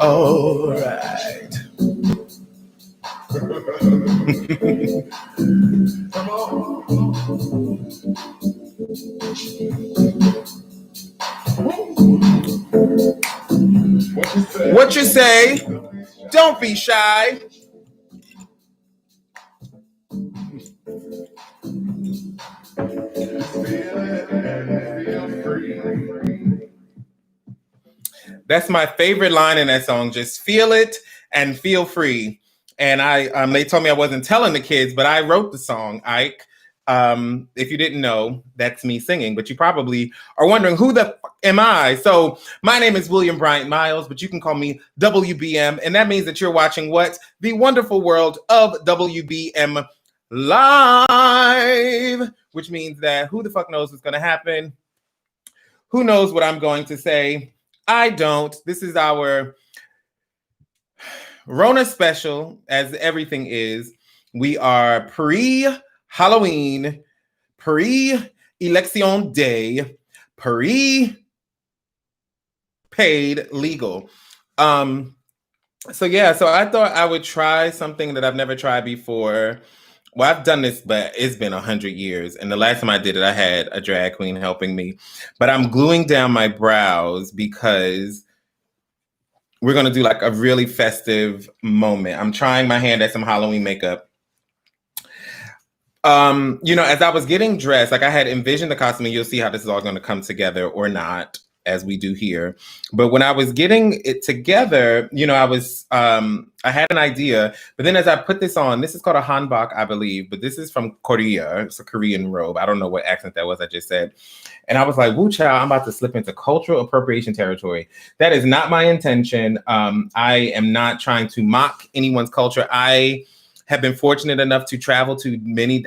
All right. Come on. What you say? Don't be shy. That's my favorite line in that song. Just feel it and feel free. And they told me I wasn't telling the kids, but I wrote the song, Ike. If you didn't know, that's me singing, but you probably are wondering who the fuck am I? So my name is William Bryant Miles, but you can call me WBM. And that means that you're watching what? The wonderful world of WBM Live, which means that who the fuck knows what's going to happen? Who knows what I'm going to say? I don't. This is our Rona special, as everything is. We are pre-Halloween, pre-election day, pre-paid legal. So I thought I would try something that I've never tried before. Well, I've done this, but it's been 100 years. And the last time I did it, I had a drag queen helping me. But I'm gluing down my brows because we're going to do like a really festive moment. I'm trying my hand at some Halloween makeup. As I was getting dressed, like I had envisioned the costume, and you'll see how this is all going to come together or not, as we do here. But when I was getting it together, I had an idea, but then as I put this on, this is called a hanbok, I believe, but this is from Korea. It's a Korean robe. I don't know what accent that was I just said. And I was like, woo child, I'm about to slip into cultural appropriation territory. That is not my intention. I am not trying to mock anyone's culture. I have been fortunate enough to travel to many,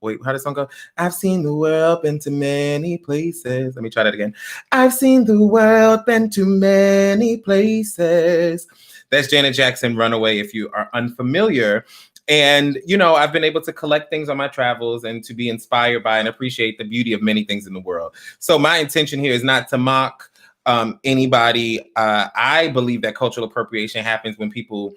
wait, how does the song go? I've seen the world, been to many places. Let me try that again. I've seen the world, been to many places. That's Janet Jackson, Runaway, if you are unfamiliar. And, I've been able to collect things on my travels and to be inspired by and appreciate the beauty of many things in the world. So my intention here is not to mock anybody. I believe that cultural appropriation happens when people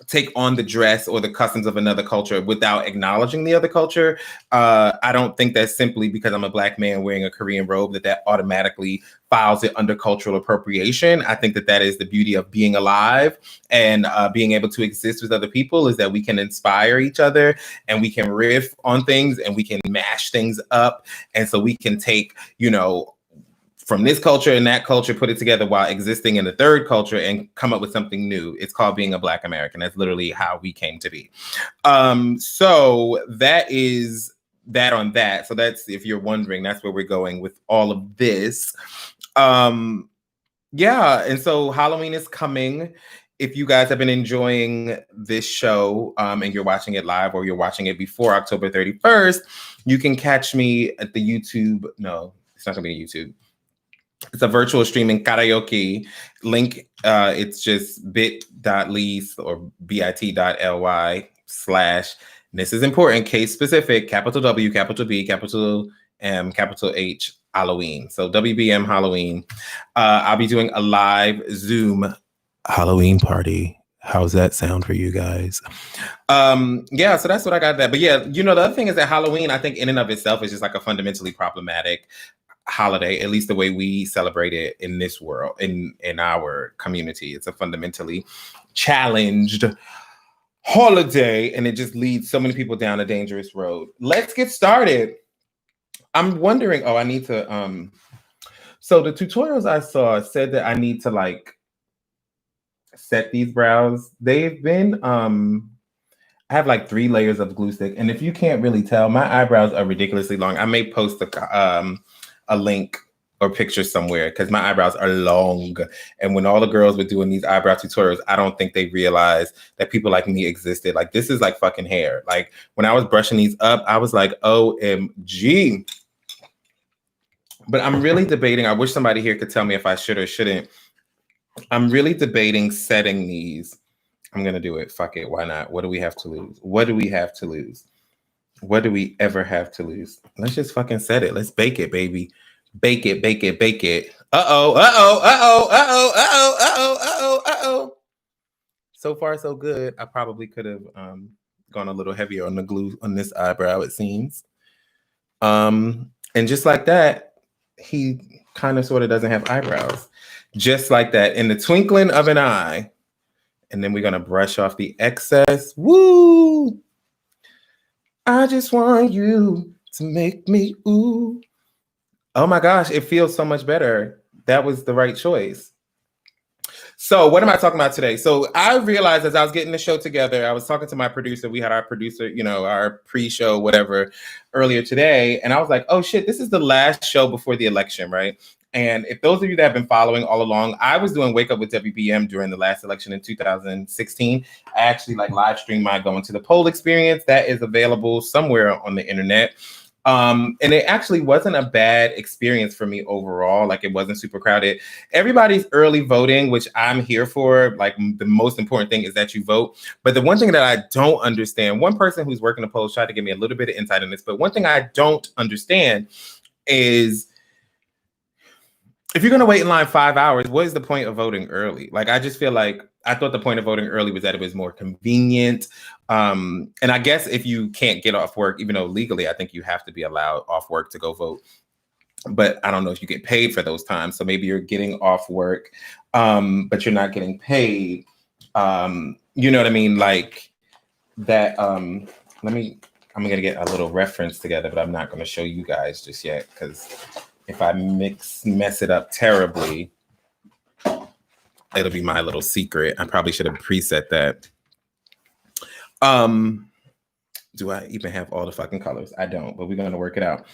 take on the dress or the customs of another culture without acknowledging the other culture. I don't think that simply because I'm a Black man wearing a Korean robe that automatically files it under cultural appropriation. I think that is the beauty of being alive and being able to exist with other people, is that we can inspire each other and we can riff on things and we can mash things up. And so we can take, from this culture and that culture, put it together while existing in the third culture and come up with something new. It's called being a Black American. That's literally how we came to be. So that is that on that. So that's, if you're wondering, that's where we're going with all of this. And so Halloween is coming. If you guys have been enjoying this show and you're watching it live or you're watching it before October 31st, you can catch me at the YouTube. No, it's not gonna be YouTube. It's a virtual streaming karaoke link. It's just bit.ly or bit.ly/ this is important, case specific, capital W, capital B, capital M, capital H, Halloween. So WBM Halloween. I'll be doing a live Zoom Halloween party. How's that sound for you guys? So that's what I got there. But the other thing is that Halloween, I think in and of itself is just like a fundamentally problematic holiday, at least the way we celebrate it in this world, in our community. It's a fundamentally challenged holiday, and it just leads so many people down a dangerous road. Let's get started. I'm wondering, I need to, so the tutorials I saw said that I need to like set these brows. They've been, I have like 3 layers of glue stick, and if you can't really tell, my eyebrows are ridiculously long. I may post a link or picture somewhere because my eyebrows are long. And when all the girls were doing these eyebrow tutorials, I don't think they realized that people like me existed. Like, this is like fucking hair. Like, when I was brushing these up, I was like, OMG. But I'm really debating. I wish somebody here could tell me if I should or shouldn't. I'm really debating setting these. I'm going to do it. Fuck it. Why not? What do we have to lose? What do we have to lose? What do we ever have to lose? Let's just fucking set it. Let's bake it, baby. Bake it, bake it, bake it. Uh-oh, uh-oh, uh-oh, uh-oh, uh-oh, uh-oh, uh-oh, uh-oh. So far, so good. I probably could have gone a little heavier on the glue on this eyebrow, it seems. And just like that, he kind of sort of doesn't have eyebrows. Just like that, in the twinkling of an eye. And then we're going to brush off the excess. Woo! I just want you to make me ooh. Oh my gosh, it feels so much better. That was the right choice. So what am I talking about today? So I realized as I was getting the show together, I was talking to my producer. We had our producer, our pre-show, whatever, earlier today. And I was like, oh shit, this is the last show before the election, right? And if those of you that have been following all along, I was doing Wake Up with WBM during the last election in 2016. I actually live streamed my Going to the Poll experience. That is available somewhere on the internet. And it actually wasn't a bad experience for me overall. It wasn't super crowded. Everybody's early voting, which I'm here for. The most important thing is that you vote. But the one thing that I don't understand, one person who's working the polls tried to give me a little bit of insight on this, but one thing I don't understand is if you're going to wait in line 5 hours, what is the point of voting early? I just feel I thought the point of voting early was that it was more convenient. And I guess if you can't get off work, even though legally, I think you have to be allowed off work to go vote. But I don't know if you get paid for those times. So maybe you're getting off work, but you're not getting paid. You know what I mean? That. I'm going to get a little reference together, but I'm not going to show you guys just yet because if I mess it up terribly, it'll be my little secret. I probably should have preset that. Do I even have all the fucking colors? I don't, but we're going to work it out.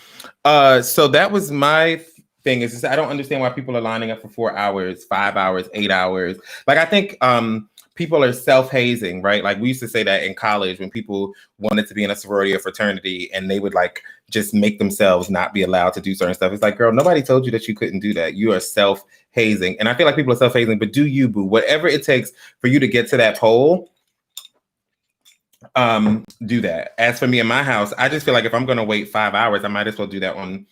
So that was my thing. Is just, I don't understand why people are lining up for 4 hours, 5 hours, 8 hours. I think people are self-hazing, right? We used to say that in college when people wanted to be in a sorority or fraternity and they would just make themselves not be allowed to do certain stuff. It's girl, nobody told you that you couldn't do that. You are self-hazing. And I feel like people are self-hazing, but do you, boo? Whatever it takes for you to get to that poll, do that. As for me in my house, I just feel like if I'm going to wait 5 hours, I might as well do that on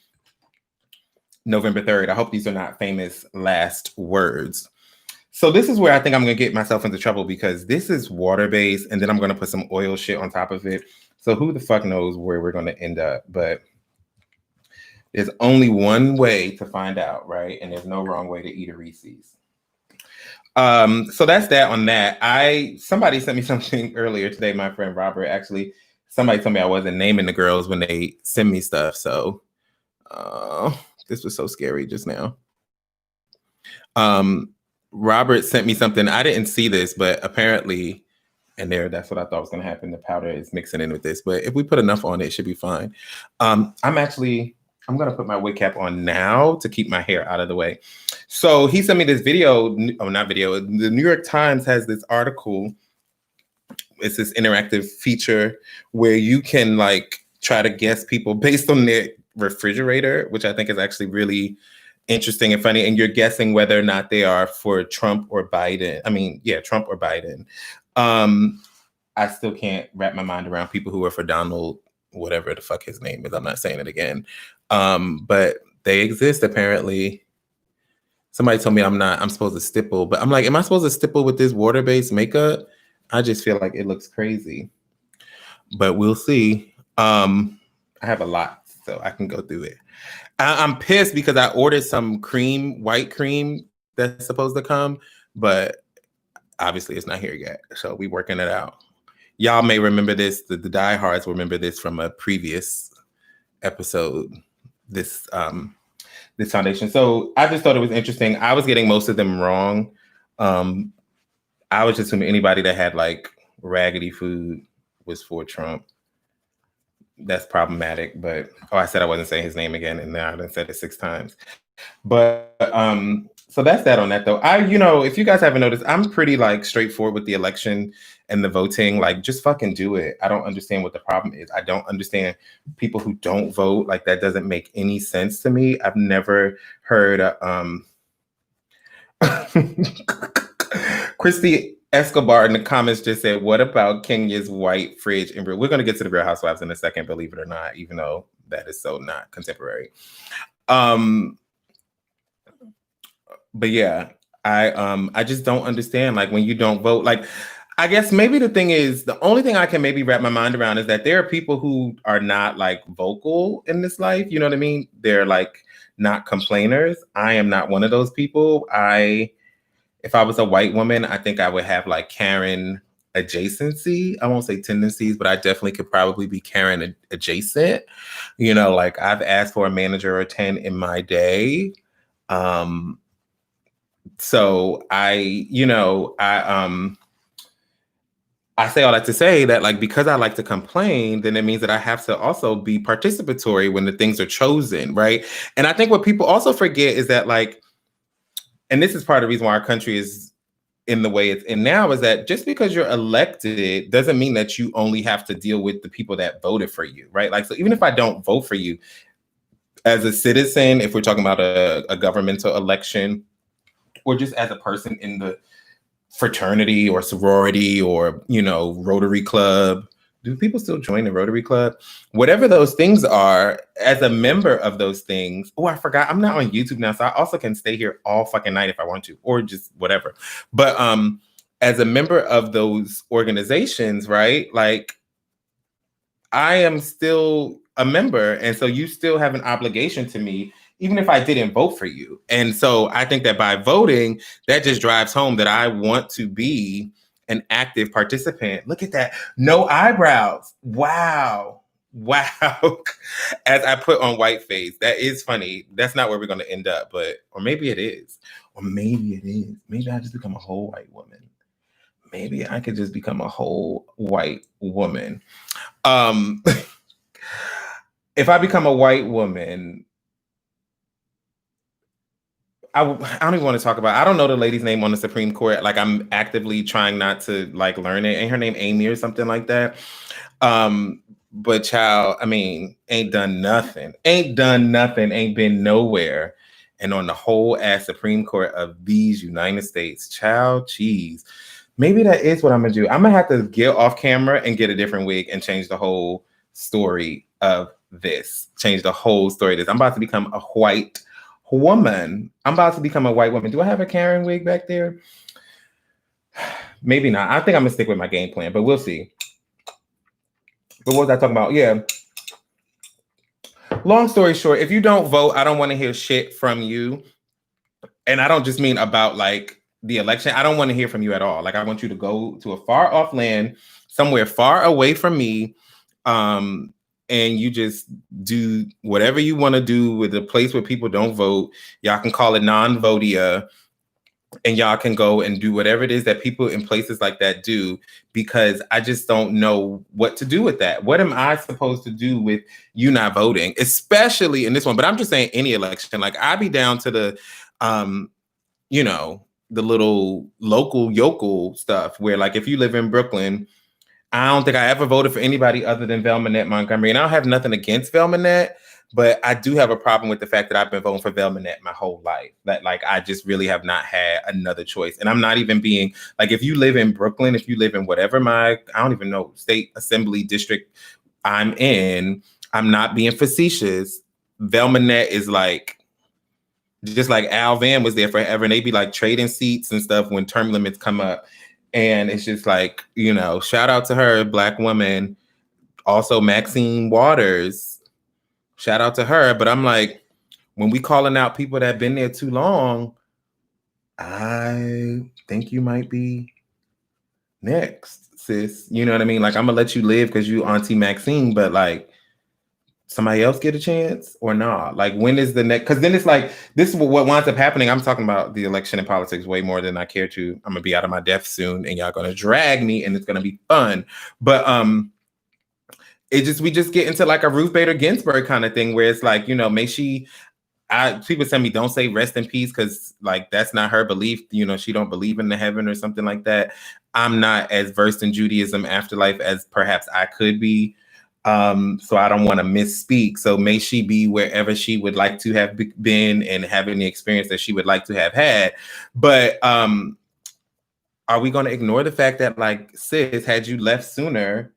November 3rd. I hope these are not famous last words. So this is where I think I'm going to get myself into trouble because this is water-based and then I'm going to put some oil shit on top of it. So who the fuck knows where we're going to end up, but there's only one way to find out, right? And there's no wrong way to eat a Reese's. So that's that on that. Somebody sent me something earlier today, my friend Robert, actually, somebody told me I wasn't naming the girls when they send me stuff. So this was so scary just now. Robert sent me something. I didn't see this, but apparently, and that's what I thought was going to happen. The powder is mixing in with this, but if we put enough on it, it should be fine. I'm going to put my wig cap on now to keep my hair out of the way. So he sent me this video. Oh, not video. The New York Times has this article. It's this interactive feature where you can try to guess people based on their refrigerator, which I think is actually really interesting and funny. And you're guessing whether or not they are for Trump or Biden. Trump or Biden. I still can't wrap my mind around people who are for Donald, whatever the fuck his name is. I'm not saying it again. But they exist apparently. Somebody told me I'm supposed to stipple, but I'm like, am I supposed to stipple with this water-based makeup? I just feel like it looks crazy, but we'll see. I have a lot, so I can go through it. I'm pissed because I ordered some white cream that's supposed to come, but obviously it's not here yet. So we working it out. Y'all may remember this. The diehards remember this from a previous episode. This foundation. So I just thought it was interesting. I was getting most of them wrong. I was just assuming anybody that had raggedy food was for Trump. That's problematic, but I said I wasn't saying his name again, and now I done said it 6 times. But So that's that on that though. If you guys haven't noticed, I'm pretty like straightforward with the election and the voting. Like, just fucking do it. I don't understand what the problem is. I don't understand people who don't vote. Like, that doesn't make any sense to me. I've never heard Christy Escobar in the comments just said, "What about Kenya's white fridge?" And we're going to get to the Real Housewives in a second, believe it or not, even though that is so not contemporary. But yeah, I just don't understand, like, when you don't vote. Like, I guess maybe the thing is, the only thing I can maybe wrap my mind around is that there are people who are not like vocal in this life. You know what I mean? They're like not complainers. I am not one of those people. If I was a white woman, I think I would have like Karen adjacency. I won't say tendencies, but I definitely could probably be Karen adjacent. Like, I've asked for a manager or 10 in my day. So I say all that to say that, like, because I like to complain, then it means that I have to also be participatory when the things are chosen, right? And I think what people also forget is that, like, and this is part of the reason why our country is in the way it's in now, is that just because you're elected doesn't mean that you only have to deal with the people that voted for you, right? Like, so even if I don't vote for you as a citizen, if we're talking about a governmental election, or just as a person in the fraternity or sorority or, Rotary Club. Do people still join the Rotary Club? Whatever those things are, as a member of those things. Oh, I forgot. I'm not on YouTube now, so I also can stay here all fucking night if I want to, or just whatever. But as a member of those organizations, right? Like, I am still a member. And so you still have an obligation to me, even if I didn't vote for you. And so I think that by voting, that just drives home that I want to be an active participant. Look at that. No eyebrows. Wow. As I put on white face. That is funny. That's not where we're going to end up, or maybe it is. Or maybe it is. Maybe I just become a whole white woman. Maybe I could just become a whole white woman. If I become a white woman, I don't even want to talk about. I don't know the lady's name on the Supreme Court. Like, I'm actively trying not to like learn it. Ain't her name Amy or something like that? But child, I mean, ain't done nothing. Ain't been nowhere. And on the whole ass Supreme Court of these United States, child, cheese. Maybe that is what I'm gonna do. I'm gonna have to get off camera and get a different wig and change the whole story of this. Change the whole story of this. I'm about to become a white woman. I'm about to become a white woman. Do I have a Karen wig back there? Maybe not. I think I'm gonna stick with my game plan, but we'll see. But what was I talking about? Yeah. Long story short, if you don't vote, I don't want to hear shit from you. And I don't just mean about like the election. I don't want to hear from you at all. Like, I want you to go to a far off land, somewhere far away from me. And you just do whatever you want to do with a place where people don't vote. Y'all can call it non-votia, and y'all can go and do whatever it is that people in places like that do, because I just don't know what to do with that. What am I supposed to do with you not voting, especially in this one? But I'm just saying any election. Like, I'd be down to the, the little local yokel stuff where, like, if you live in Brooklyn, I don't think I ever voted for anybody other than Velma Net Montgomery. And I don't have nothing against Velma Net, but I do have a problem with the fact that I've been voting for Velma Net my whole life. That, like, I just really have not had another choice. And I'm not even being, like, if you live in Brooklyn, if you live in whatever I don't even know, state assembly district I'm in, I'm not being facetious. Velma Net is like, just like Al Van was there forever, and they be like trading seats and stuff when term limits come up. And it's just like, shout out to her, Black woman. Also, Maxine Waters, shout out to her. But I'm like, when we calling out people that have been there too long, I think you might be next, sis. You know what I mean? Like, I'm gonna let you live because you Auntie Maxine, but like, somebody else get a chance or not? Like, when is the next? Because then it's like, this is what winds up happening. I'm talking about the election and politics way more than I care to. I'm gonna be out of my depth soon, and y'all gonna drag me, and it's gonna be fun. But we just get into like a Ruth Bader Ginsburg kind of thing, where it's like, may she people tell me don't say rest in peace because like that's not her belief. You know, she don't believe in the heaven or something like that. I'm not as versed in Judaism afterlife as perhaps I could be. So I don't want to misspeak. So may she be wherever she would like to have been and having the experience that she would like to have had. But are we going to ignore the fact that, like, sis, had you left sooner,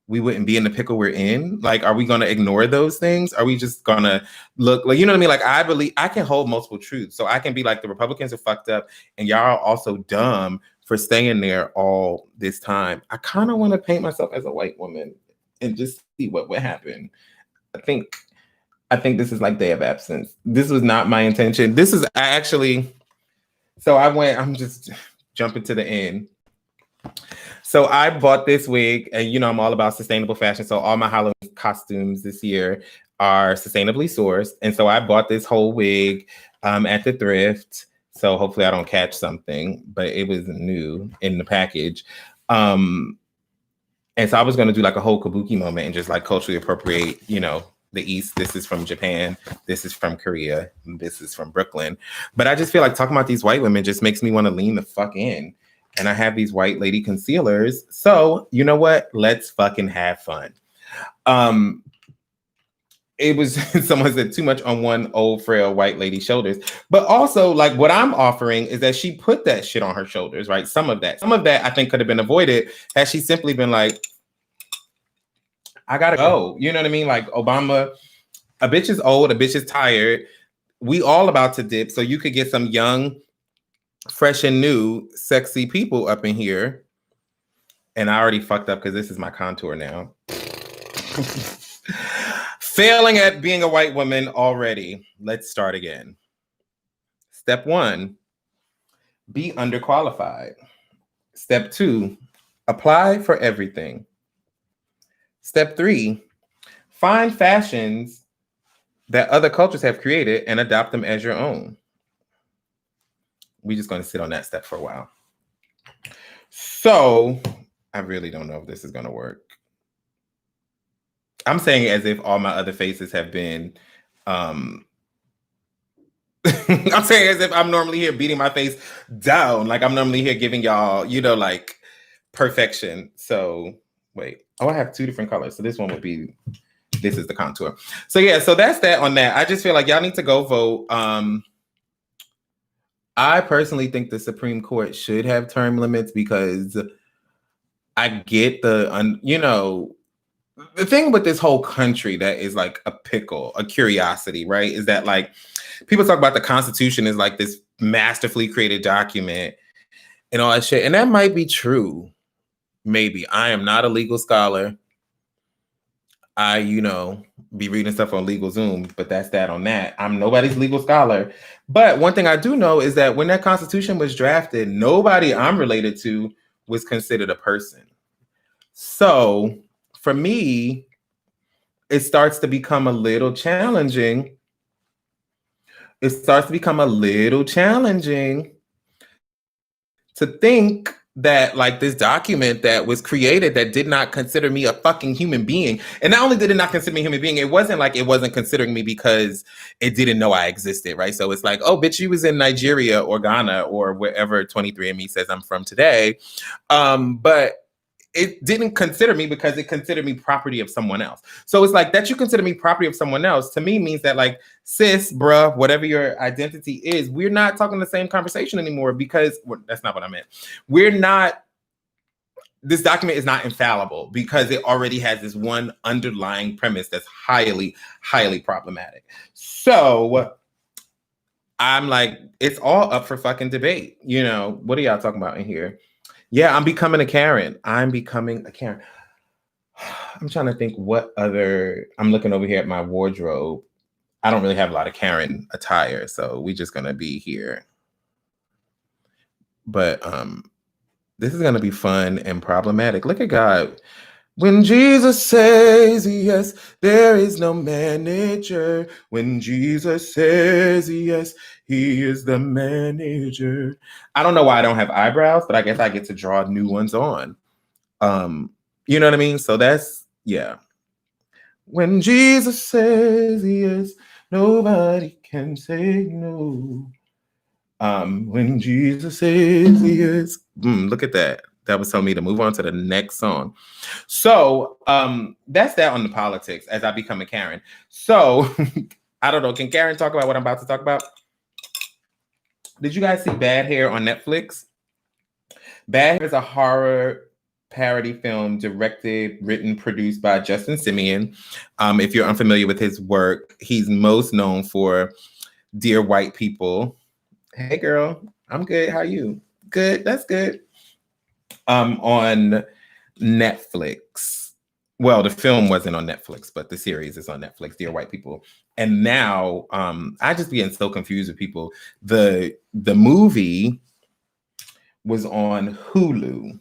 we wouldn't be in the pickle we're in? Like, are we going to ignore those things? Are we just going to look like, you know what I mean? Like, I believe I can hold multiple truths. So I can be like, the Republicans are fucked up and y'all are also dumb for staying there all this time. I kind of want to paint myself as a white woman and just see what would happen. I think this is like day of absence. This was not my intention. This is actually, so I'm just jumping to the end. So I bought this wig, and you know I'm all about sustainable fashion. So all my Halloween costumes this year are sustainably sourced, and so I bought this whole wig at the thrift. So hopefully I don't catch something, but it was new in the package. And so I was going to do like a whole kabuki moment and just like culturally appropriate, you know, the East. This is from Japan. This is from Korea. This is from Brooklyn. But I just feel like talking about these white women just makes me want to lean the fuck in. And I have these white lady concealers. So you know what? Let's fucking have fun. It was, someone said, too much on one old frail white lady's shoulders. But also, like, what I'm offering is that she put that shit on her shoulders, right? Some of that I think could have been avoided had she simply been like, I gotta go. You know what I mean? Like, Obama, a bitch is old, a bitch is tired. We all about to dip. So you could get some young, fresh and new, sexy people up in here. And I already fucked up because this is my contour now. Failing at being a white woman already. Let's start again. Step 1, be underqualified. Step 2, apply for everything. Step 3, find fashions that other cultures have created and adopt them as your own. We're just going to sit on that step for a while. So I really don't know if this is going to work. I'm saying it as if all my other faces have been, I'm saying as if I'm normally here beating my face down. Like I'm normally here giving y'all, you know, like perfection. So wait, I have 2 different colors. So this one would be, this is the contour. So yeah, so that's that on that. I just feel like y'all need to go vote. I personally think the Supreme Court should have term limits because I get the, you know, the thing with this whole country that is like a pickle, a curiosity, right? Is that like people talk about the Constitution as like this masterfully created document and all that shit. And that might be true. Maybe. I am not a legal scholar. I, you know, be reading stuff on LegalZoom, but that's that on that. I'm nobody's legal scholar. But one thing I do know is that when that Constitution was drafted, nobody I'm related to was considered a person. So for me, it starts to become a little challenging. It starts to become a little challenging to think that like this document that was created that did not consider me a fucking human being. And not only did it not consider me a human being, it wasn't like it wasn't considering me because it didn't know I existed, right? So it's like, oh, bitch, you was in Nigeria or Ghana or wherever 23andMe says I'm from today. But it didn't consider me because it considered me property of someone else. So it's like that you consider me property of someone else to me means that like, sis, bruh, whatever your identity is, we're not talking the same conversation anymore because well, that's not what I meant. This document is not infallible because it already has this one underlying premise that's highly, highly problematic. So I'm like, it's all up for fucking debate. You know, what are y'all talking about in here? Yeah, I'm becoming a Karen. I'm becoming a Karen. I'm trying to think what other, I'm looking over here at my wardrobe. I don't really have a lot of Karen attire, so we're just gonna be here. But this is gonna be fun and problematic. Look at God. When Jesus says yes, there is no manager. When Jesus says yes, he is the manager. I don't know why I don't have eyebrows, but I guess I get to draw new ones on. You know what I mean? So that's, yeah. When Jesus says yes, nobody can say no. When Jesus says yes. Look at that. That was telling me to move on to the next song. So that's that on the politics as I become a Karen. So I don't know. Can Karen talk about what I'm about to talk about? Did you guys see Bad Hair on Netflix? Bad Hair is a horror parody film directed, written, produced by Justin Simien. If you're unfamiliar with his work, he's most known for Dear White People. Hey girl, I'm good. How are you? Good. That's good. On Netflix. Well, the film wasn't on Netflix, but the series is on Netflix, Dear White People. And now I just getting so confused with people. The movie was on Hulu.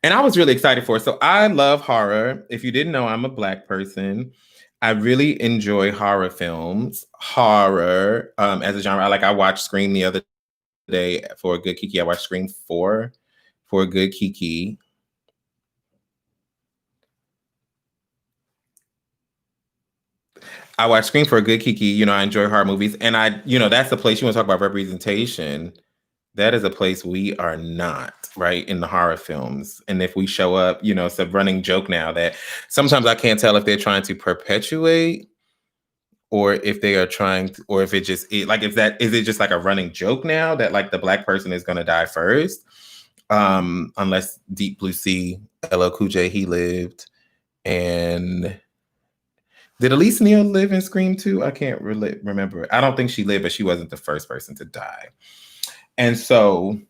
And I was really excited for it. So I love horror. If you didn't know, I'm a Black person. I really enjoy horror films. Horror as a genre. I watched Scream the other day for a good Kiki. I watched Scream 4 for a good Kiki. I watched Scream for a good Kiki. You know, I enjoy horror movies. And that's the place you want to talk about representation. That is a place we are not, right, in the horror films. And if we show up, it's a running joke now that sometimes I can't tell if they're trying to perpetuate or if they are trying to, or if it just, is it just like a running joke now that like the Black person is going to die first? Unless Deep Blue Sea, LL Cool J, he lived. And did Elise Neal live in Scream 2? I can't really remember. I don't think she lived, but she wasn't the first person to die. And so,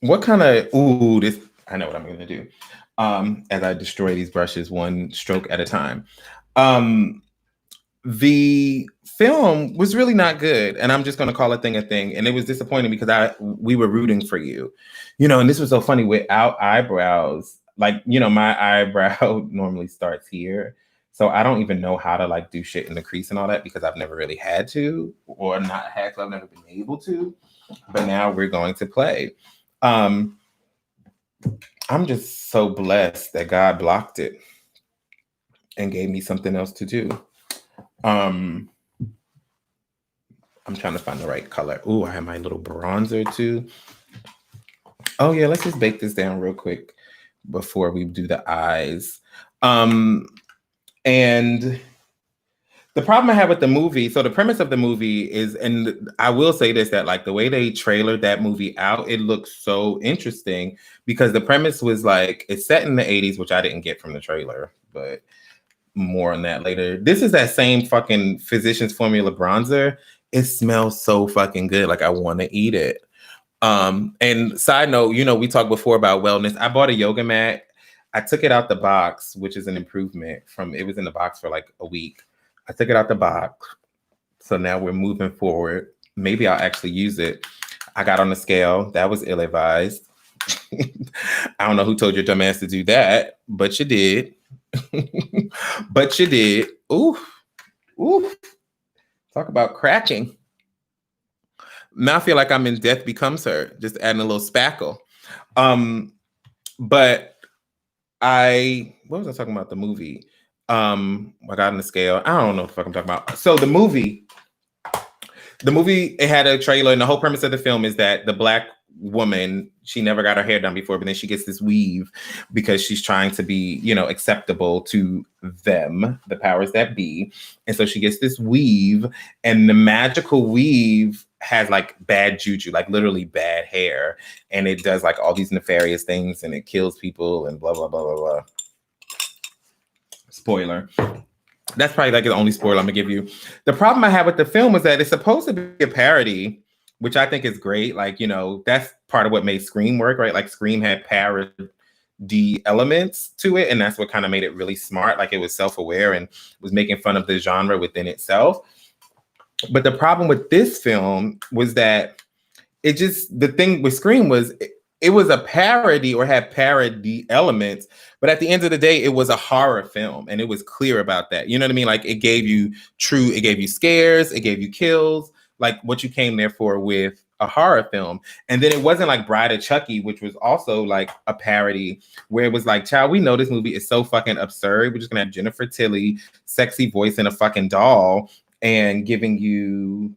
what kind of, I know what I'm going to do as I destroy these brushes one stroke at a time. The film was really not good, and I'm just going to call a thing, and it was disappointing because we were rooting for you, and this was so funny without eyebrows. Like, my eyebrow normally starts here, so I don't even know how to like do shit in the crease and all that because I've never really had to, or not had to. I've never been able to, but now we're going to play. I'm just so blessed that God blocked it and gave me something else to do. I'm trying to find the right color. Ooh, I have my little bronzer too. Oh yeah, let's just bake this down real quick before we do the eyes. And the problem I have with the movie, so the premise of the movie is, and I will say this, that like the way they trailered that movie out, it looks so interesting because the premise was like, it's set in the 80s, which I didn't get from the trailer, but more on that later. This is that same fucking Physicians Formula bronzer. It smells so fucking good. Like I want to eat it. And side note, we talked before about wellness. I bought a yoga mat. I took it out the box, which is an improvement from, it was in the box for like a week. I took it out the box. So now we're moving forward. Maybe I'll actually use it. I got on the scale. That was ill-advised. I don't know who told your dumb ass to do that, but you did. But you did. Ooh. Talk about cracking. Now I feel like I'm in Death Becomes Her, just adding a little spackle. But what was I talking about? The movie. I got on the scale. I don't know what the fuck I'm talking about. So the movie, it had a trailer, and the whole premise of the film is that the Black woman, she never got her hair done before, but then she gets this weave because she's trying to be, acceptable to them, the powers that be. And so she gets this weave, and the magical weave has like bad juju, like literally bad hair. And it does like all these nefarious things and it kills people and blah, blah, blah, blah, blah. Spoiler. That's probably like the only spoiler I'm gonna give you. The problem I have with the film is that it's supposed to be a parody, which I think is great. Like, that's part of what made Scream work, right? Like Scream had parody elements to it, and that's what kind of made it really smart. Like it was self-aware and was making fun of the genre within itself. But the problem with this film was that the thing with Scream was it was a parody or had parody elements, but at the end of the day, it was a horror film, and it was clear about that. You know what I mean? Like it gave you scares, it gave you kills, like what you came there for with a horror film. And then it wasn't like Bride of Chucky, which was also like a parody, where it was like, child, we know this movie is so fucking absurd. We're just gonna have Jennifer Tilly, sexy voice and a fucking doll, and giving you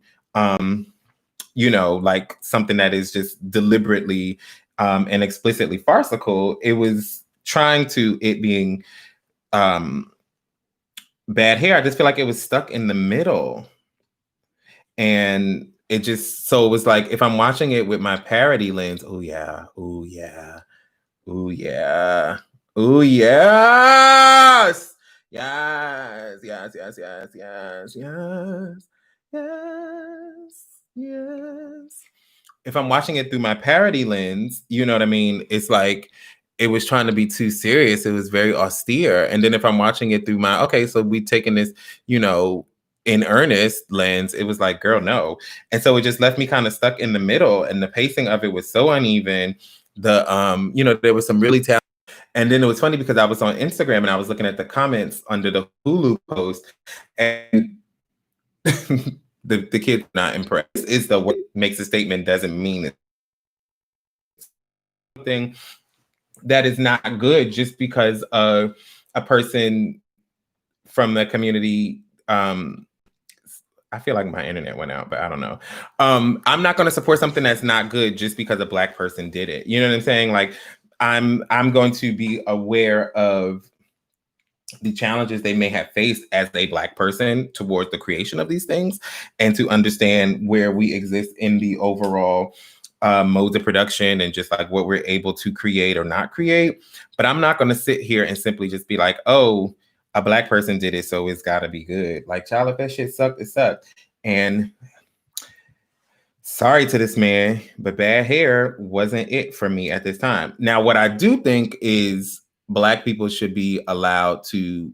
you know, like something that is just deliberately and explicitly farcical. It was trying to it being bad hair. I just feel like it was stuck in the middle. And it just, so it was like, if I'm watching it with my parody lens, oh yeah, oh yeah, oh yeah, oh yes, yes, yes, yes, yes, yes, yes, yes, yes. If I'm watching it through my parody lens, you know what I mean? It's like, it was trying to be too serious. It was very austere. And then if I'm watching it through my, okay, so we taking this, you know, in earnest lens, it was like, girl, no. And so it just left me kind of stuck in the middle. And the pacing of it was so uneven. You know, there was some really talented. And then it was funny because I was on Instagram and I was looking at the comments under the Hulu post, and the kid's not impressed. Is the word makes a statement doesn't mean it. Something that is not good just because of a person from the community. I feel like my internet went out, but I don't know. I'm not going to support something that's not good just because a Black person did it. You know what I'm saying? Like, I'm going to be aware of the challenges they may have faced as a Black person towards the creation of these things, and to understand where we exist in the overall modes of production and just like what we're able to create or not create. But I'm not going to sit here and simply just be like, oh, a Black person did it, so it's got to be good. Like, child, if that shit sucked, it sucked. And sorry to this man, but bad hair wasn't it for me at this time. Now, what I do think is Black people should be allowed to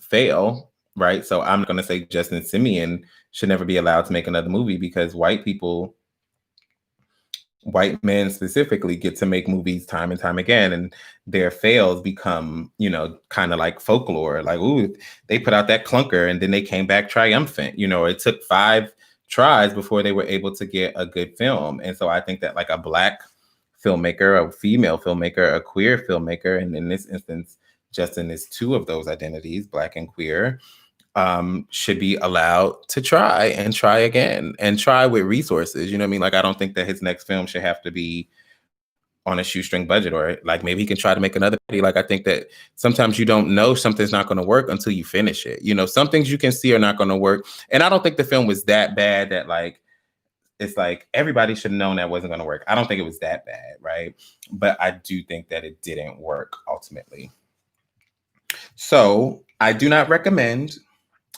fail, right? So I'm going to say Justin Simien should never be allowed to make another movie, because white people, white men specifically, get to make movies time and time again, and their fails become, you know, kind of like folklore. Like, ooh, they put out that clunker and then they came back triumphant. You know, it took 5 tries before they were able to get a good film. And so I think that like a Black filmmaker, a female filmmaker, a queer filmmaker, and in this instance, Justin is 2 of those identities, Black and queer, should be allowed to try and try again and try with resources. You know what I mean? Like, I don't think that his next film should have to be on a shoestring budget, or like maybe he can try to make another. Like, I think that sometimes you don't know something's not going to work until you finish it. You know, some things you can see are not going to work. And I don't think the film was that bad that like, it's like everybody should have known that wasn't going to work. I don't think it was that bad, right? But I do think that it didn't work ultimately. So I do not recommend,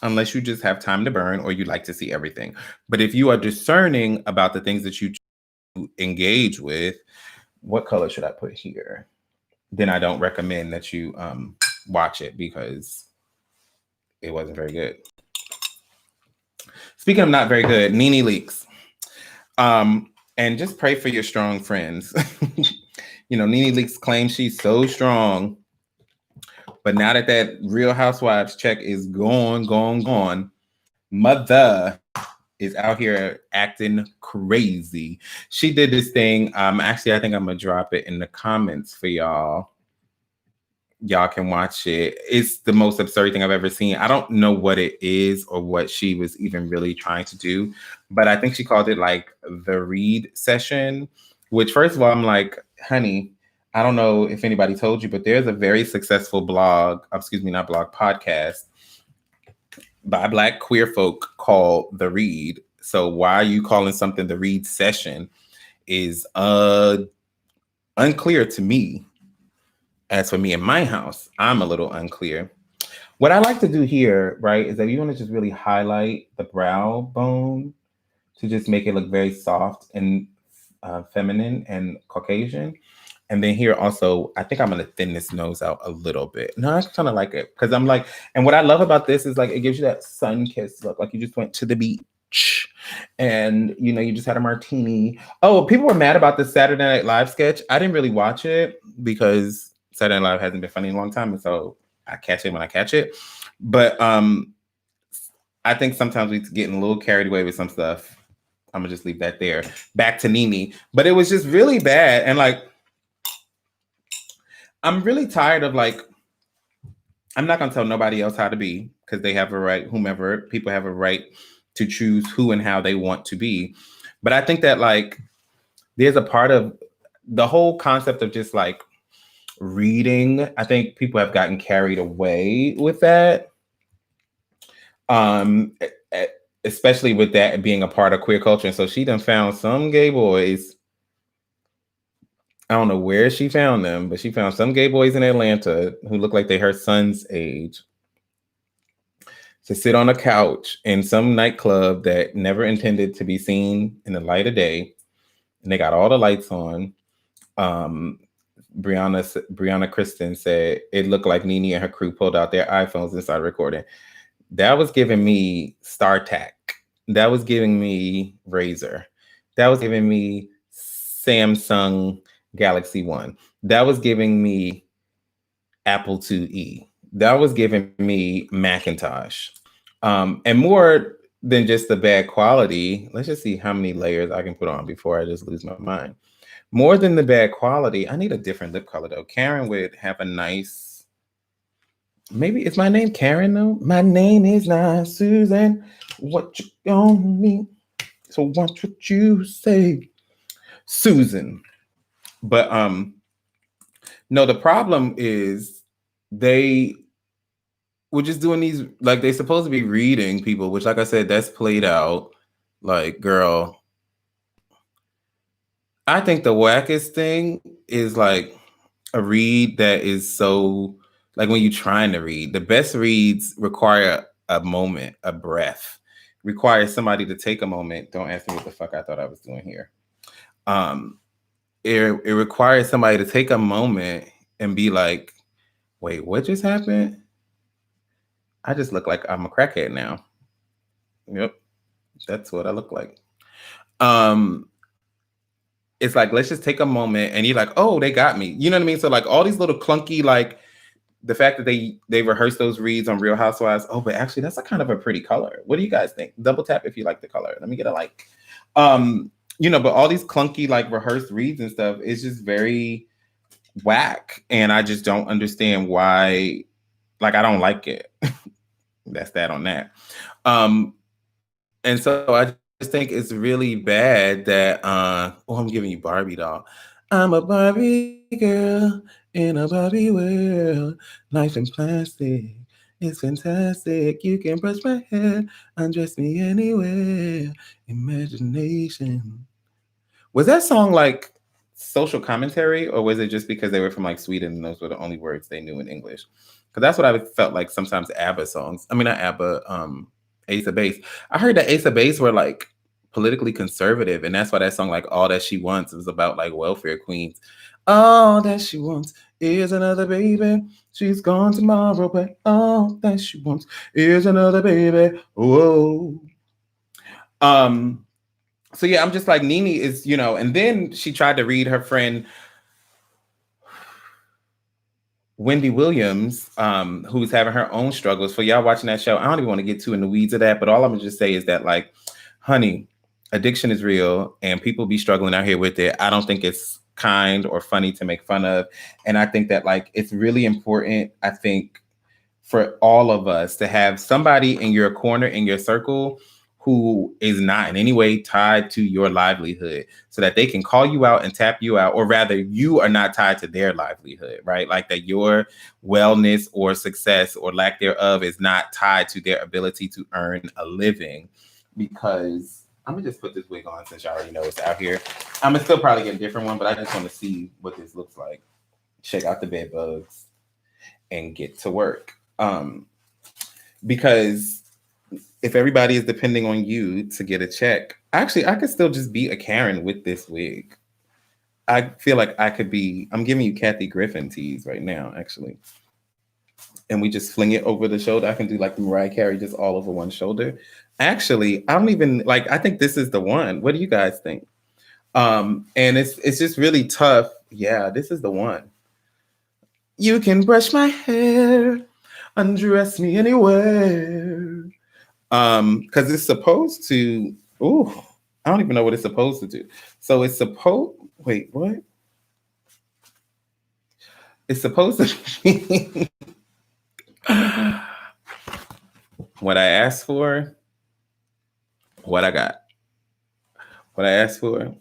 unless you just have time to burn or you like to see everything. But if you are discerning about the things that you engage with, what color should I put here? Then I don't recommend that you watch it, because it wasn't very good. Speaking of not very good, Nene Leakes. And just pray for your strong friends. You know, Nene Leakes claims she's so strong, but now that that Real Housewives check is gone, mother is out here acting crazy. She did this thing. Actually, I think I'm gonna drop it in the comments for y'all. Y'all can watch it. It's the most absurd thing I've ever seen. I don't know what it is or what she was even really trying to do, but I think she called it like the read session, which, first of all, I'm like, honey, I don't know if anybody told you, but there's a very successful podcast by Black queer folk called The Read. So why are you calling something the read session is unclear to me. As for me in my house, I'm a little unclear. What I like to do here, right, is that you want to just really highlight the brow bone to just make it look very soft and feminine and Caucasian. And then here also, I think I'm going to thin this nose out a little bit. No, I kind of like it, because I'm like, and what I love about this is like, it gives you that sun-kissed look, like you just went to the beach and, you know, you just had a martini. Oh, people were mad about the Saturday Night Live sketch. I didn't really watch it because Saturday Night Live hasn't been funny in a long time, and so I catch it when I catch it. But I think sometimes we're getting a little carried away with some stuff. I'm gonna just leave that there. Back to Nene. But it was just really bad. And like, I'm really tired of like, I'm not gonna tell nobody else how to be because they have a right, whomever, people have a right to choose who and how they want to be. But I think that like there's a part of the whole concept of just like reading. I think people have gotten carried away with that. Especially with that being a part of queer culture. And so she done found some gay boys. I don't know where she found them, but she found some gay boys in Atlanta who look like they her son's age to sit on a couch in some nightclub that never intended to be seen in the light of day. And they got all the lights on. Brianna Kristen said it looked like Nene and her crew pulled out their iPhones and started recording. That was giving me StarTAC. That was giving me Razr. That was giving me Samsung Galaxy One. That was giving me Apple IIe. That was giving me Macintosh. And more than just the bad quality, let's just see how many layers I can put on before I just lose my mind. More than the bad quality, I need a different lip color though. Karen would have a nice, maybe it's my name Karen though. My name is not Susan. What you gonna mean? So watch what you say, Susan. But no, the problem is they were just doing these, like they're supposed to be reading people, which like I said, that's played out. Like, girl, I think the wackest thing is like a read that is so, like when you're trying to read, the best reads require a moment, a breath, require somebody to take a moment. Don't ask me what the fuck I thought I was doing here. It requires somebody to take a moment and be like, wait, what just happened? I just look like I'm a crackhead now. Yep, that's what I look like. It's like, let's just take a moment and you're like, oh, they got me. You know what I mean? So like all these little clunky, like the fact that they rehearse those reads on Real Housewives. Oh, but actually that's a kind of a pretty color. What do you guys think? Double tap if you like the color. Let me get a like. You know, but all these clunky like rehearsed reads and stuff is just very whack. And I just don't understand why, like I don't like it. That's that on that. And so I just think it's really bad that I'm giving you Barbie doll. I'm a Barbie girl in a Barbie world. Life in plastic. It's fantastic. You can brush my hair, undress me anywhere. Imagination. Was that song like social commentary, or was it just because they were from like Sweden and those were the only words they knew in English? Because that's what I felt like sometimes ABBA songs. I mean, not ABBA, Ace of Base. I heard that Ace of Base were like politically conservative, and that's why that song, like All That She Wants, was about like welfare queens. All that she wants is another baby. She's gone tomorrow, but all that she wants is another baby. Whoa. So yeah, I'm just like, Nene is, you know, and then she tried to read her friend Wendy Williams, who's having her own struggles. For y'all watching that show, I don't even want to get too in the weeds of that, but all I'm gonna just say is that, like, honey, addiction is real and people be struggling out here with it. I don't think it's kind or funny to make fun of. And I think that like it's really important, I think, for all of us to have somebody in your corner, in your circle, who is not in any way tied to your livelihood, so that they can call you out and tap you out, or rather you are not tied to their livelihood, right? Like that your wellness or success or lack thereof is not tied to their ability to earn a living. Because I'm gonna just put this wig on since y'all already know it's out here. I'm gonna still probably get a different one, but I just want to see what this looks like. Check out the bed bugs and get to work. Because if everybody is depending on you to get a check, actually, I could still just be a Karen with this wig. I feel like I could be, I'm giving you Kathy Griffin tease right now, actually. And we just fling it over the shoulder. I can do like the Mariah Carey, just all over one shoulder. Actually, I don't even, like, I think this is the one. What do you guys think? And it's just really tough. Yeah, this is the one. You can brush my hair, undress me anywhere. Because it's supposed to, ooh, I don't even know what it's supposed to do. So it's supposed, wait, what? It's supposed to be what I asked for, what I got. What I asked for,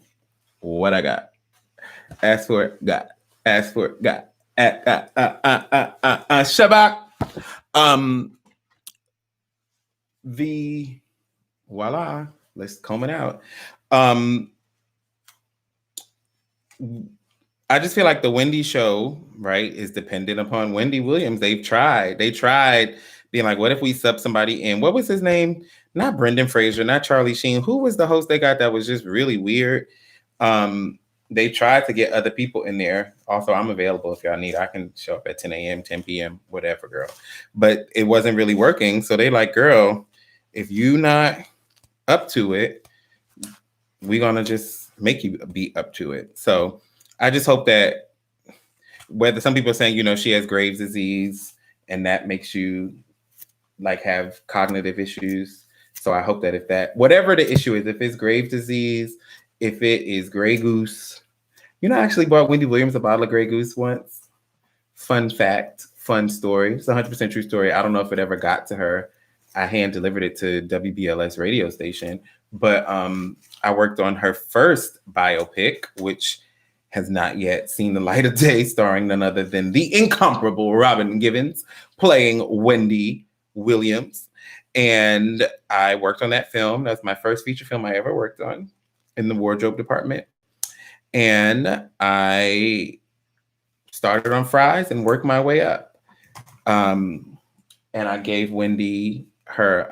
what I got. Asked for it, got. Asked for it, got. Shabak. The voila, let's comb it out. I just feel like the Wendy show, right, is dependent upon Wendy Williams. They tried being like, what if we sub somebody in? What was his name? Not Brendan Fraser, not Charlie Sheen. Who was the host they got that was just really weird? They tried to get other people in there. Also, I'm available if y'all need. I can show up at 10 a.m., 10 p.m., whatever, girl. But it wasn't really working. So they like, girl, if you not up to it, we're going to just make you be up to it. So I just hope that whether some people are saying, you know, she has Graves' disease and that makes you like have cognitive issues. So I hope that if that, whatever the issue is, if it's Graves' disease, if it is Grey Goose, you know, I actually bought Wendy Williams a bottle of Grey Goose once. Fun fact, fun story. It's a 100% true story. I don't know if it ever got to her. I hand delivered it to WBLS radio station, but I worked on her first biopic, which has not yet seen the light of day, starring none other than the incomparable Robin Givens playing Wendy Williams. And I worked on that film. That's my first feature film I ever worked on in the wardrobe department. And I started on fries and worked my way up. And I gave Wendy her,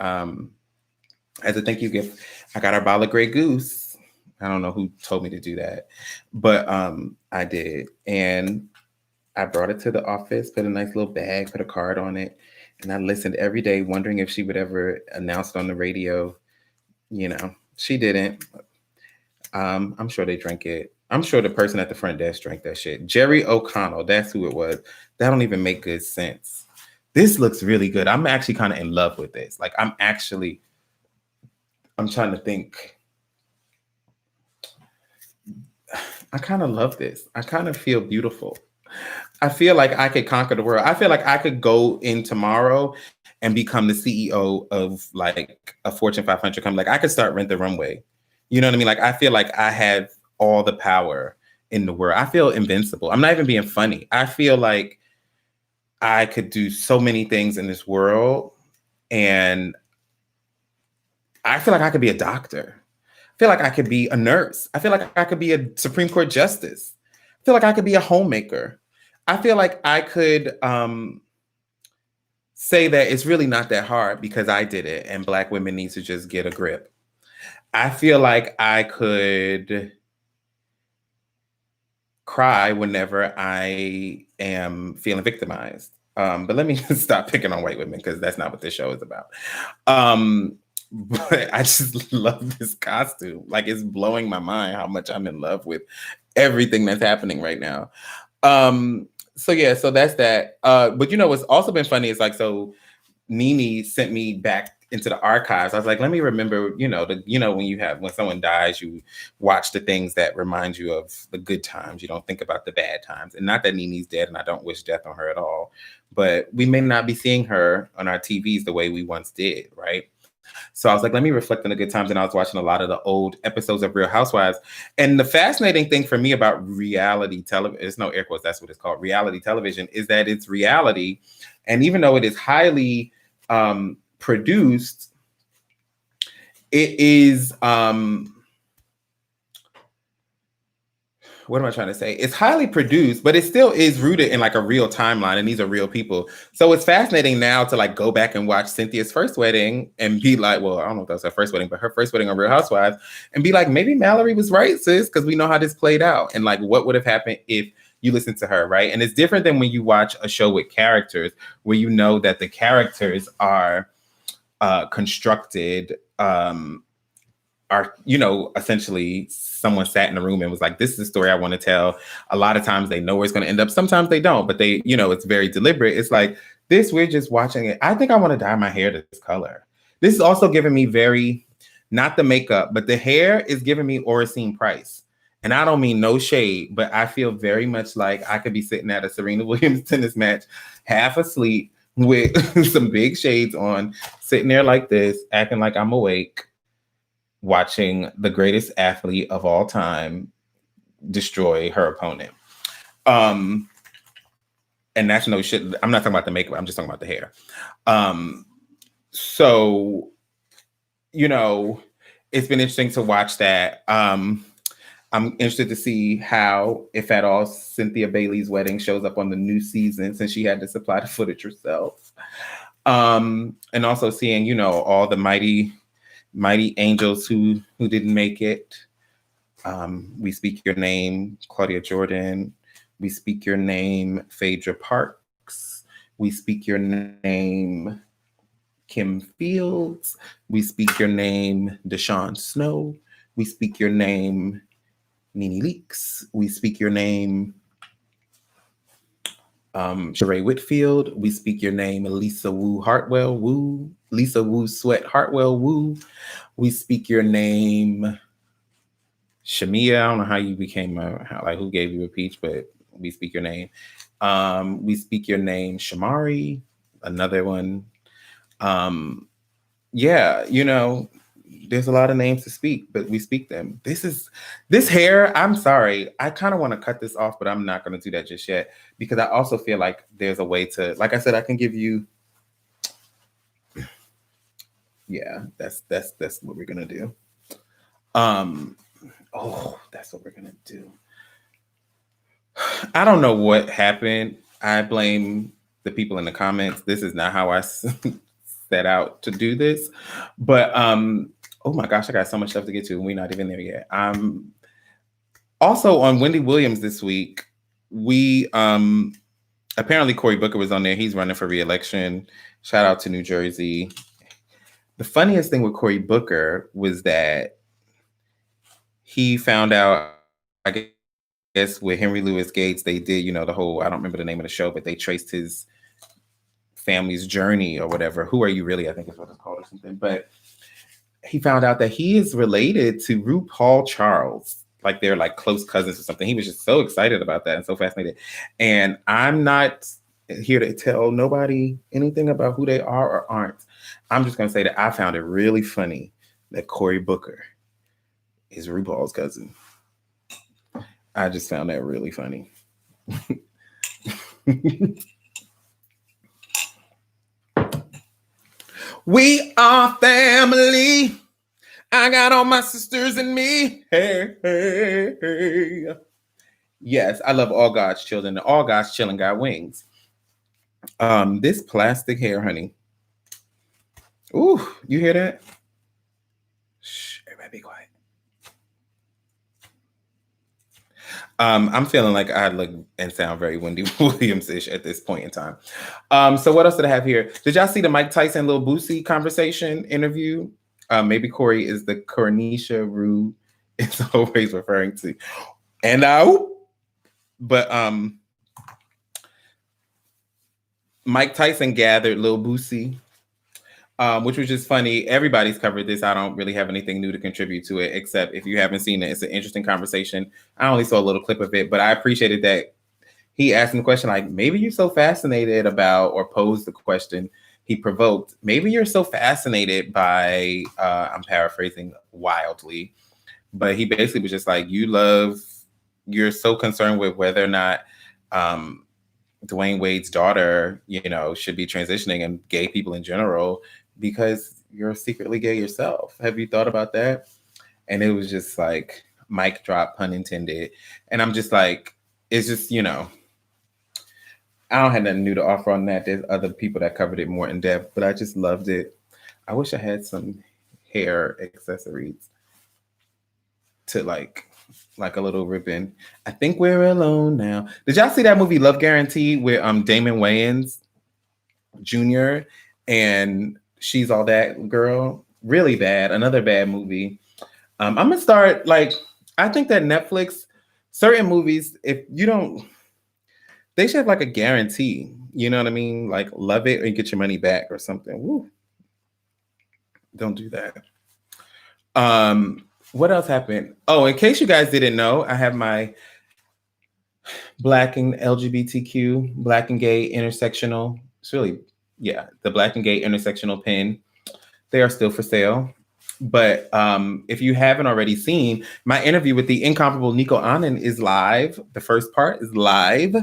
as a thank you gift, I got her bottle of Grey Goose. I don't know who told me to do that, but I did. And I brought it to the office, put a nice little bag, put a card on it. And I listened every day, wondering if she would ever announce it on the radio. You know, she didn't. I'm sure they drank it. I'm sure the person at the front desk drank that shit. Jerry O'Connell, that's who it was. That don't even make good sense. This looks really good. I'm actually kind of in love with this. Like, I'm trying to think. I kind of love this. I kind of feel beautiful. I feel like I could conquer the world. I feel like I could go in tomorrow and become the CEO of like a Fortune 500 company. Like, I could start Rent the Runway. You know what I mean? Like, I feel like I have all the power in the world. I feel invincible. I'm not even being funny. I feel like I could do so many things in this world. And I feel like I could be a doctor. I feel like I could be a nurse. I feel like I could be a Supreme Court justice. I feel like I could be a homemaker. I feel like I could say that it's really not that hard because I did it and Black women need to just get a grip. I feel like I could cry whenever I am feeling victimized. But let me stop picking on white women because that's not what this show is about. But I just love this costume. Like, it's blowing my mind how much I'm in love with everything that's happening right now. So that's that. But you know what's also been funny is like, so Nene sent me back into the archives. I was like, let me remember, when someone dies, you watch the things that remind you of the good times. You don't think about the bad times. And not that Nene's dead, and I don't wish death on her at all. But we may not be seeing her on our TVs the way we once did, right? So I was like, let me reflect on the good times. And I was watching a lot of the old episodes of Real Housewives. And the fascinating thing for me about reality television, it's no air quotes, that's what it's called, reality television, is that it's reality. And even though it is highly produced, it is, what am I trying to say? It's highly produced, but it still is rooted in like a real timeline, and these are real people. So it's fascinating now to like go back and watch Cynthia's first wedding and be like, well, I don't know if that was her first wedding, but her first wedding on Real Housewives, and be like, maybe Mallory was right, sis, because we know how this played out, and like what would have happened if you listen to her, right? And it's different than when you watch a show with characters where you know that the characters are constructed, are, essentially someone sat in the room and was like, this is the story I want to tell. A lot of times they know where it's going to end up. Sometimes they don't, but they, it's very deliberate. It's like this, we're just watching it. I think I want to dye my hair this color. This is also giving me very not the makeup, but the hair is giving me Oracene Price. And I don't mean no shade, but I feel very much like I could be sitting at a Serena Williams tennis match, half asleep with some big shades on, sitting there like this, acting like I'm awake, watching the greatest athlete of all time destroy her opponent. And that's no shit. I'm not talking about the makeup. I'm just talking about the hair. So, you know, it's been interesting to watch that. I'm interested to see how, if at all, Cynthia Bailey's wedding shows up on the new season, since she had to supply the footage herself. And also seeing, you know, all the mighty angels who didn't make it. We speak your name, Claudia Jordan. We speak your name, Phaedra Parks. We speak your name, Kim Fields. We speak your name, Deshaun Snow. We speak your name, Nene Leakes. We speak your name, Sheree Whitfield. We speak your name, Lisa Wu Hartwell. Lisa Wu Sweat Hartwell. We speak your name, Shamia. I don't know how you became who gave you a peach, but we speak your name. We speak your name, Shamari, another one. Yeah, you know, there's a lot of names to speak, but we speak them. This hair, I'm sorry. I kind of want to cut this off, but I'm not going to do that just yet, because I also feel like there's a way to, like I said, I can give you, yeah, that's what we're going to do. That's what we're going to do. I don't know what happened. I blame the people in the comments. This is not how I set out to do this. But oh my gosh, I got so much stuff to get to, and we're not even there yet. Also on Wendy Williams this week, we apparently Cory Booker was on there. He's running for re-election. Shout out to New Jersey. The funniest thing with Cory Booker was that he found out, I guess, with Henry Louis Gates, they did, you know, the whole, I don't remember the name of the show, but they traced his family's journey or whatever. Who Are You Really? I think is what it's called or something. But he found out that he is related to RuPaul Charles. Like they're like close cousins or something. He was just so excited about that and so fascinated. And I'm not here to tell nobody anything about who they are or aren't. I'm just going to say that I found it really funny that Cory Booker is RuPaul's cousin. I just found that really funny. We are family. I got all my sisters and me. Hey, hey, hey. Yes, I love all God's children. All God's children got wings. This plastic hair, honey. Ooh, you hear that? Shh, everybody be quiet. I'm feeling like I look and sound very Wendy Williams-ish at this point in time. So what else did I have here? Did y'all see the Mike Tyson Lil Boosie conversation interview? Maybe Corey is the Cornisha Rue is always referring to. And but Mike Tyson gathered Lil Boosie, which was just funny. Everybody's covered this. I don't really have anything new to contribute to it, except if you haven't seen it, it's an interesting conversation. I only saw a little clip of it, but I appreciated that he asked him the question, like, maybe you're so fascinated about, or posed the question he provoked, maybe you're so fascinated by, I'm paraphrasing wildly, but he basically was just like, you're so concerned with whether or not Dwayne Wade's daughter, you know, should be transitioning, and gay people in general, because you're secretly gay yourself. Have you thought about that? And it was just like, mic drop, pun intended. And I'm just like, it's just, you know, I don't have nothing new to offer on that. There's other people that covered it more in depth, but I just loved it. I wish I had some hair accessories to like a little ribbon. I think we're alone now. Did y'all see that movie Love Guarantee with Damon Wayans Jr. and She's All That Girl? Really bad. Another bad movie. I'm gonna start, like, I think that Netflix, certain movies, if you don't, they should have like a guarantee. You know what I mean? Like, love it or you get your money back or something. Woo. Don't do that. What else happened? Oh, in case you guys didn't know, I have my Black and LGBTQ, Black and Gay intersectional. It's really, yeah, the Black and Gay intersectional pin. They are still for sale. But if you haven't already seen, my interview with the incomparable Nico Anand is live. The first part is live.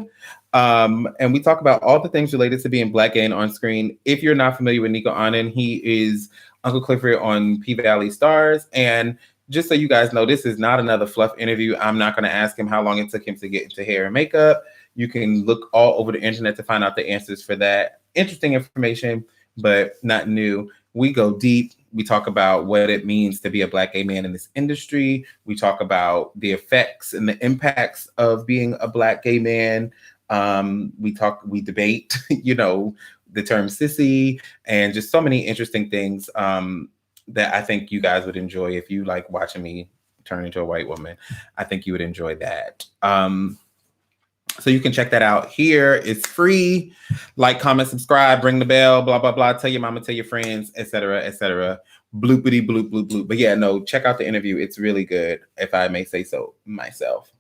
And we talk about all the things related to being Black, gay, and on screen. If you're not familiar with Nico Anand, he is Uncle Clifford on P Valley Stars. And just so you guys know, this is not another fluff interview. I'm not going to ask him how long it took him to get into hair and makeup. You can look all over the internet to find out the answers for that. Interesting information, but not new. We go deep. We talk about what it means to be a Black gay man in this industry. We talk about the effects and the impacts of being a Black gay man. We debate, the term sissy, and just so many interesting things that I think you guys would enjoy if you like watching me turn into a white woman. I think you would enjoy that. So you can check that out here. It's free. Like, comment, subscribe, ring the bell, blah, blah, blah. Tell your mama, tell your friends, etc., etc. Bloopity bloop, bloop, bloop. But yeah, no, check out the interview. It's really good, if I may say so myself.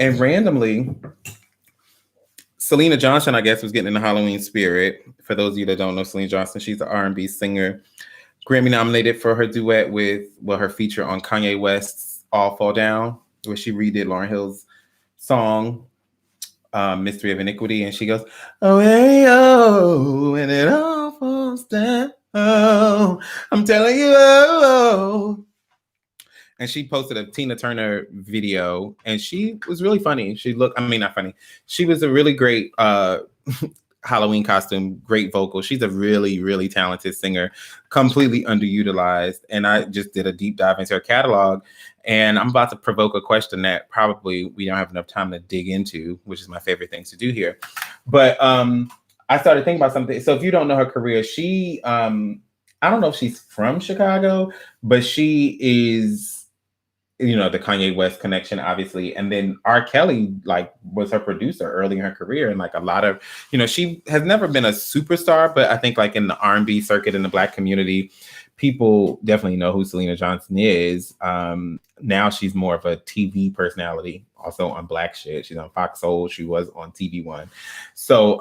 And randomly, Selena Johnson, I guess, was getting in the Halloween spirit. For those of you that don't know Selena Johnson, she's an R&B singer. Grammy nominated for her duet her feature on Kanye West's All Fall Down, where she redid Lauryn Hill's song, Mystery of Iniquity. And she goes, oh, hey, oh, and it all falls down. Oh, I'm telling you, oh. And she posted a Tina Turner video, and she was really funny. Not funny. She was a really great Halloween costume, great vocal. She's a really, really talented singer, completely underutilized. And I just did a deep dive into her catalog. And I'm about to provoke a question that probably we don't have enough time to dig into, which is my favorite thing to do here. But I started thinking about something. So if you don't know her career, she, I don't know if she's from Chicago, but she is, the Kanye West connection, obviously. And then R. Kelly, was her producer early in her career. And a lot of, she has never been a superstar, but I think in the R&B circuit in the Black community, people definitely know who Selena Johnson is. Now she's more of a TV personality, also on Black shit. She's on Fox Soul. She was on TV One. So,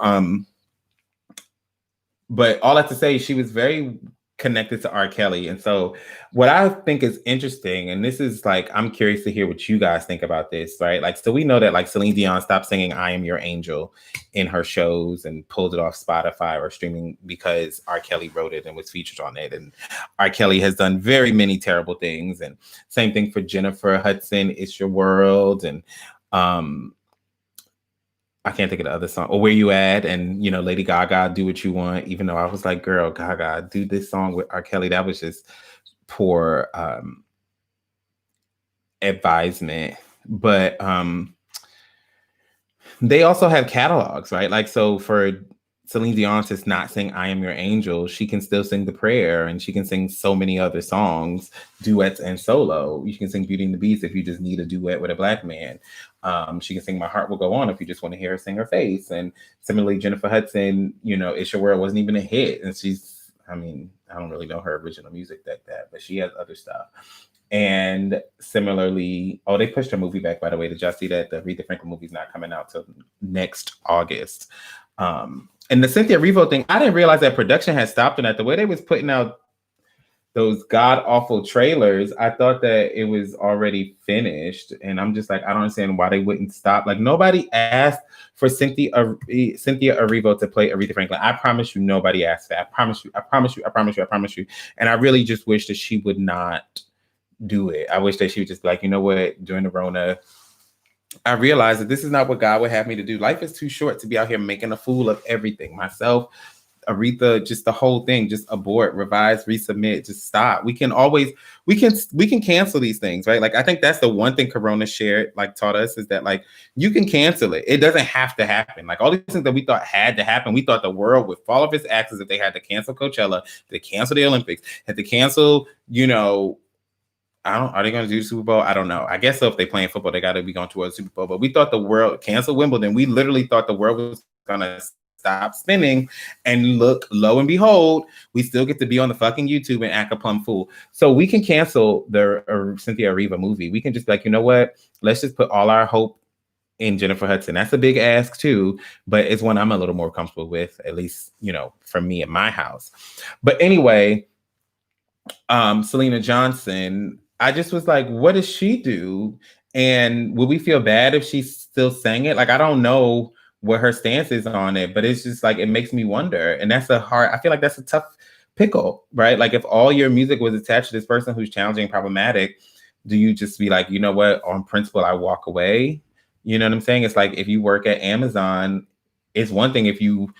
but all that to say, she was very connected to R. Kelly. And so what I think is interesting, and this is I'm curious to hear what you guys think about this, right? So we know that Celine Dion stopped singing I Am Your Angel in her shows and pulled it off Spotify or streaming because R. Kelly wrote it and was featured on it. And R. Kelly has done very many terrible things. And same thing for Jennifer Hudson, It's Your World. And I can't think of the other song, or Where You At, and Lady Gaga, Do What You Want. Even though I was like, girl, Gaga, do this song with R. Kelly. That was just poor advisement. But they also have catalogs, right? So for Celine Dion to not sing I Am Your Angel, she can still sing The Prayer, and she can sing so many other songs, duets and solo. You can sing Beauty and the Beast if you just need a duet with a Black man. She can sing My Heart Will Go On if you just want to hear her sing her face. And similarly, Jennifer Hudson, It's Your World wasn't even a hit. And I don't really know her original music like that, but she has other stuff. And similarly, they pushed her movie back, by the way. Did y'all see that? The Aretha Franklin movie's not coming out till next August. And the Cynthia Erivo thing, I didn't realize that production had stopped on that. The way they was putting out those god-awful trailers, I thought that it was already finished. And I'm just I don't understand why they wouldn't stop. Nobody asked for Cynthia Erivo to play Aretha Franklin. I promise you, nobody asked that. I promise you. And I really just wish that she would not do it. I wish that she would just be like, you know what, during the Rona, I realized that this is not what God would have me to do. Life is too short to be out here making a fool of everything. Myself, Aretha, just the whole thing, just abort, revise, resubmit, just stop. We can cancel these things, right? I think that's the one thing Corona taught us is that you can cancel it. It doesn't have to happen. All these things that we thought had to happen, we thought the world would fall off its axis if they had to cancel Coachella, they cancel the Olympics, had to cancel, are they going to do the Super Bowl? I don't know. I guess so. If they playing football, they got to be going towards the Super Bowl. But we thought the world canceled Wimbledon. We literally thought the world was going to stop spinning. And look, lo and behold, we still get to be on the fucking YouTube and act a plumb fool. So we can cancel the Cynthia Erivo movie. We can just be like, you know what? Let's just put all our hope in Jennifer Hudson. That's a big ask too, but it's one I'm a little more comfortable with, at least, for me in my house. But anyway, Selena Johnson, I just was like, what does she do? And would we feel bad if she still sang it? Like, I don't know what her stance is on it, but it's just like, it makes me wonder. And I feel like that's a tough pickle, right? Like, if all your music was attached to this person who's challenging and problematic, do you just be like, you know what, on principle, I walk away? You know what I'm saying? It's like, if you work at Amazon, it's one thing if you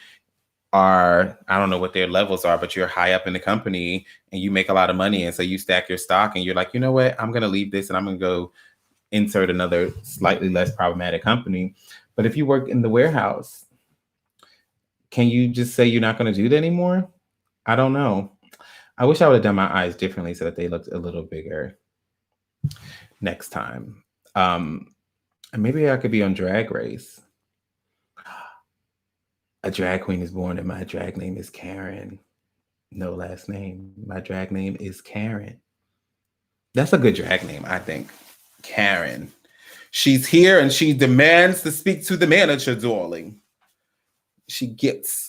are, I don't know what their levels are, but you're high up in the company and you make a lot of money. And so you stack your stock and you're like, you know what, I'm going to leave this and I'm going to go insert another slightly less problematic company. But if you work in the warehouse, can you just say you're not going to do that anymore? I don't know. I wish I would have done my eyes differently so that they looked a little bigger next time. And maybe I could be on Drag Race. A drag queen is born and my drag name is Karen. No last name. My drag name is Karen. That's a good drag name, I think. Karen. She's here and she demands to speak to the manager, darling.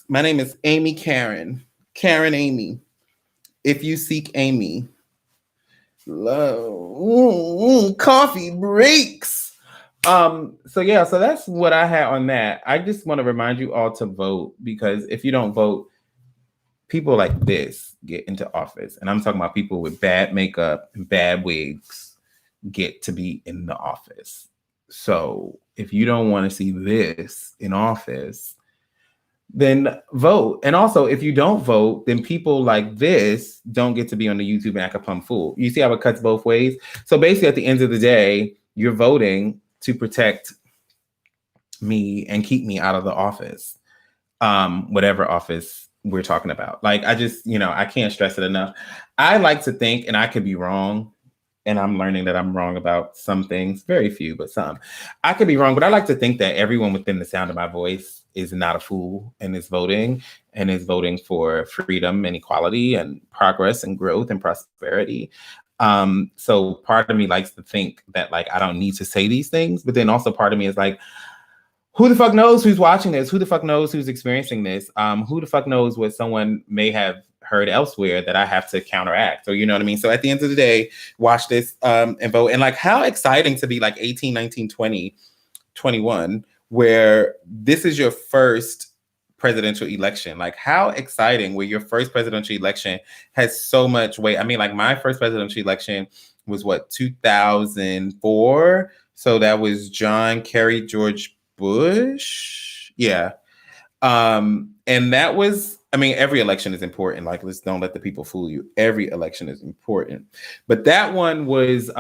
My name is Amy Karen. Karen Amy. If you seek Amy. Love. Coffee breaks. So that's what I had on that. I just want to remind you all to vote, because if you don't vote, people like this get into office. And I'm talking about people with bad makeup and bad wigs get to be in the office. So if you don't want to see this in office, then vote. And also, if you don't vote, then people like this don't get to be on the YouTube and act a plumb fool. You see how it cuts both ways? So basically, at the end of the day, you're voting to protect me and keep me out of the office, whatever office we're talking about. Like, I just, I can't stress it enough. I like to think, and I could be wrong, and I'm learning that I'm wrong about some things, very few, but some. I could be wrong, but I like to think that everyone within the sound of my voice is not a fool and is voting for freedom and equality and progress and growth and prosperity. So part of me likes to think that, like, I don't need to say these things, but then also part of me is like, who the fuck knows who's watching this? Who the fuck knows who's experiencing this? Who the fuck knows what someone may have heard elsewhere that I have to counteract? So, you know what I mean? So at the end of the day, watch this and vote. And like, how exciting to be like 18, 19, 20, 21, where this is your first presidential election. Like, how exciting where your first presidential election has so much weight. I mean, like, my first presidential election was 2004. So that was John Kerry, George Bush. Yeah. And that was, I mean, every election is important. Like, don't let the people fool you. Every election is important. But that one was,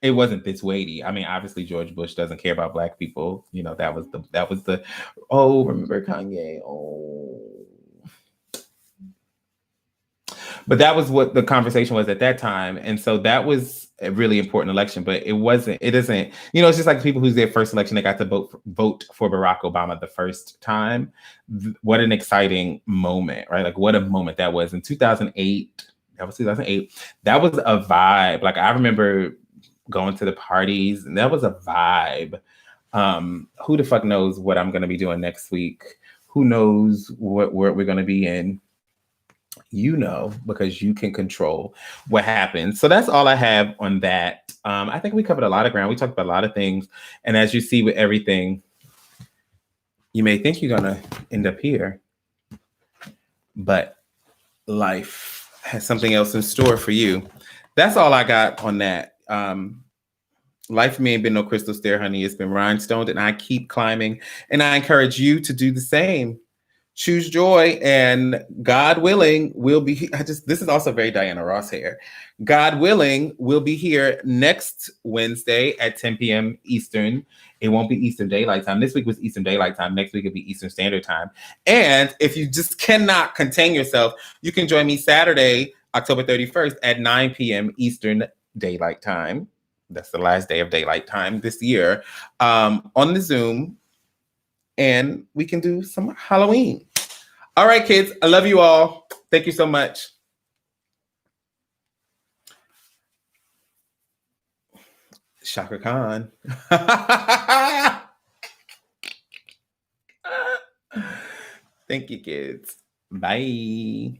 it wasn't this weighty. I mean, obviously George Bush doesn't care about Black people. That was the, oh, remember Kanye? Oh. But that was what the conversation was at that time. And so that was a really important election, but it isn't, it's just like people who's their first election, they got to vote for Barack Obama the first time. What an exciting moment, right? Like, what a moment that was in 2008. That was 2008. That was a vibe. Like, I remember going to the parties, and that was a vibe. Who the fuck knows what I'm going to be doing next week? Who knows what we're going to be in? Because you can control what happens. So that's all I have on that. I think we covered a lot of ground. We talked about a lot of things. And as you see with everything, you may think you're going to end up here, but life has something else in store for you. That's all I got on that. Life for me ain't been no crystal stair, honey. It's been rhinestoned, and I keep climbing. And I encourage you to do the same. Choose joy, and God willing, we'll be. This is also very Diana Ross here. God willing, we'll be here next Wednesday at 10 p.m. Eastern. It won't be Eastern Daylight Time. This week was Eastern Daylight Time. Next week it'll be Eastern Standard Time. And if you just cannot contain yourself, you can join me Saturday, October 31st at 9 p.m. Eastern Daylight Time. That's the last day of daylight time this year, on the Zoom. and we can do some Halloween. All right, kids. I love you all. Thank you so much. Shaka Khan. Thank you, kids. Bye.